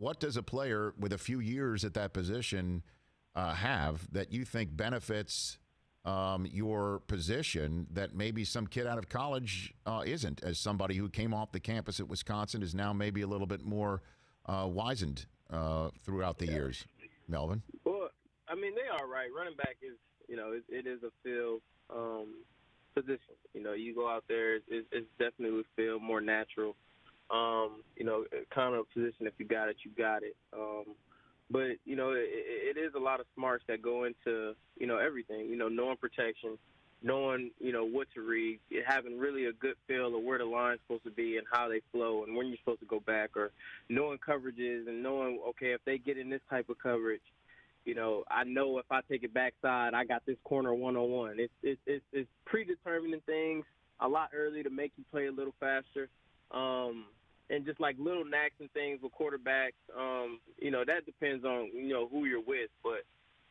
what does a player with a few years at that position have that you think benefits your position that maybe some kid out of college isn't, as somebody who came off the campus at Wisconsin is now maybe a little bit more wizened throughout the years? Melvin? Well, I mean, they are right. Running back is, it is a field position. You go out there, it's definitely a field, more natural. Kind of position, if you got it, you got it. But, it is a lot of smarts that go into, everything, knowing protection, knowing, what to read, having really a good feel of where the line's supposed to be and how they flow and when you're supposed to go back, or knowing coverages and knowing, okay, if they get in this type of coverage, I know if I take it backside, I got this corner one-on-one. It's predetermining things a lot early to make you play a little faster. And just like little knacks and things with quarterbacks, that depends on, who you're with. But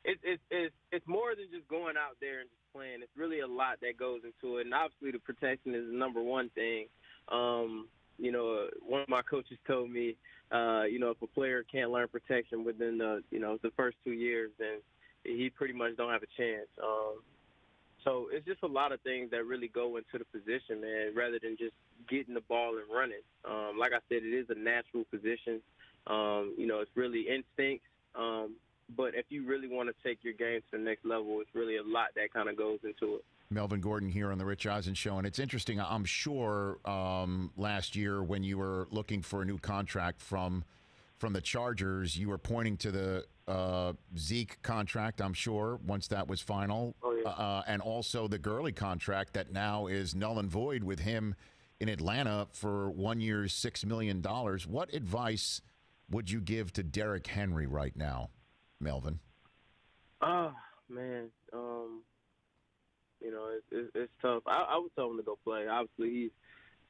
it's more than just going out there and just playing. It's really a lot that goes into it. And obviously the protection is the number one thing. One of my coaches told me, if a player can't learn protection within the first 2 years, then he pretty much don't have a chance. So it's just a lot of things that really go into the position, man, rather than just getting the ball and running. Like I said, it is a natural position. It's really instinct. But if you really want to take your game to the next level, it's really a lot that kind of goes into it. Melvin Gordon here on the Rich Eisen Show. And it's interesting, I'm sure last year when you were looking for a new contract from the Chargers, you were pointing to the Zeke contract, I'm sure, once that was final. Oh, yeah. And also the Gurley contract that now is null and void with him in Atlanta for 1 year, $6 million. What advice would you give to Derrick Henry right now, Melvin? Oh, man. It's tough. I would tell him to go play. Obviously,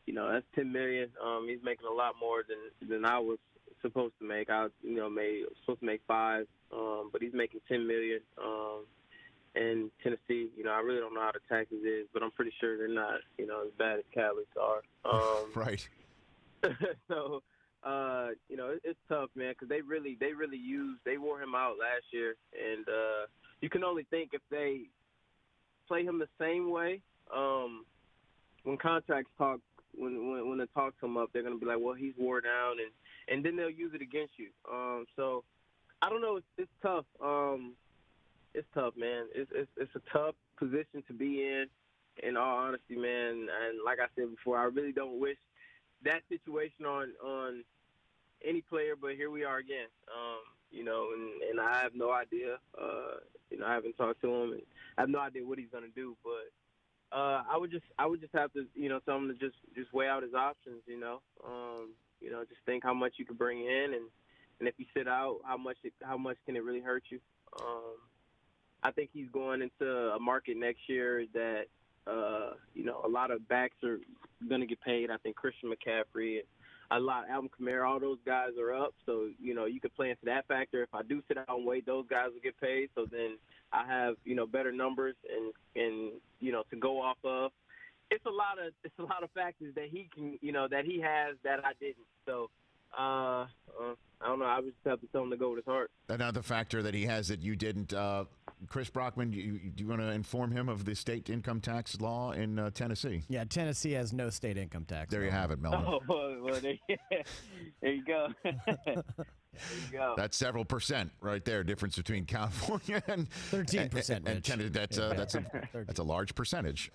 that's $10 million. He's making a lot more than I was supposed to make. I supposed to make $5 million, but he's making $10 million. In Tennessee, I really don't know how the taxes is, but I'm pretty sure they're not, as bad as Cali's are. Right. So, it's tough, man, because they really wore him out last year, and you can only think if they play him the same way. When contracts talk, when they talk to him up, they're gonna be like, well, he's wore down, and then they'll use it against you. So I don't know. It's tough. It's tough, man. It's a tough position to be in all honesty, man. And like I said before, I really don't wish that situation on any player, but here we are again. And I have no idea. I haven't talked to him, and I have no idea what he's gonna do. But I would just have to, tell him to just weigh out his options. Just think how much you could bring in, and if you sit out, how much can it really hurt you? I think he's going into a market next year that a lot of backs are gonna get paid. I think Christian McCaffrey, a lot, Alvin Kamara, all those guys are up. So, you could play into that factor. If I do sit out and wait, those guys will get paid. So then I have, better numbers and to go off of. It's a lot of factors that he can, that he has that I didn't. So, I don't know. I would just have to tell him to go with his heart. Another factor that he has that you didn't, Chris Brockman, do you want to inform him of the state income tax law in Tennessee? Yeah, Tennessee has no state income tax. There you have it, Melvin. Oh, well, there you go. There you go. That's several percent right there, difference between California and 13%. and Tennessee. That's a large percentage.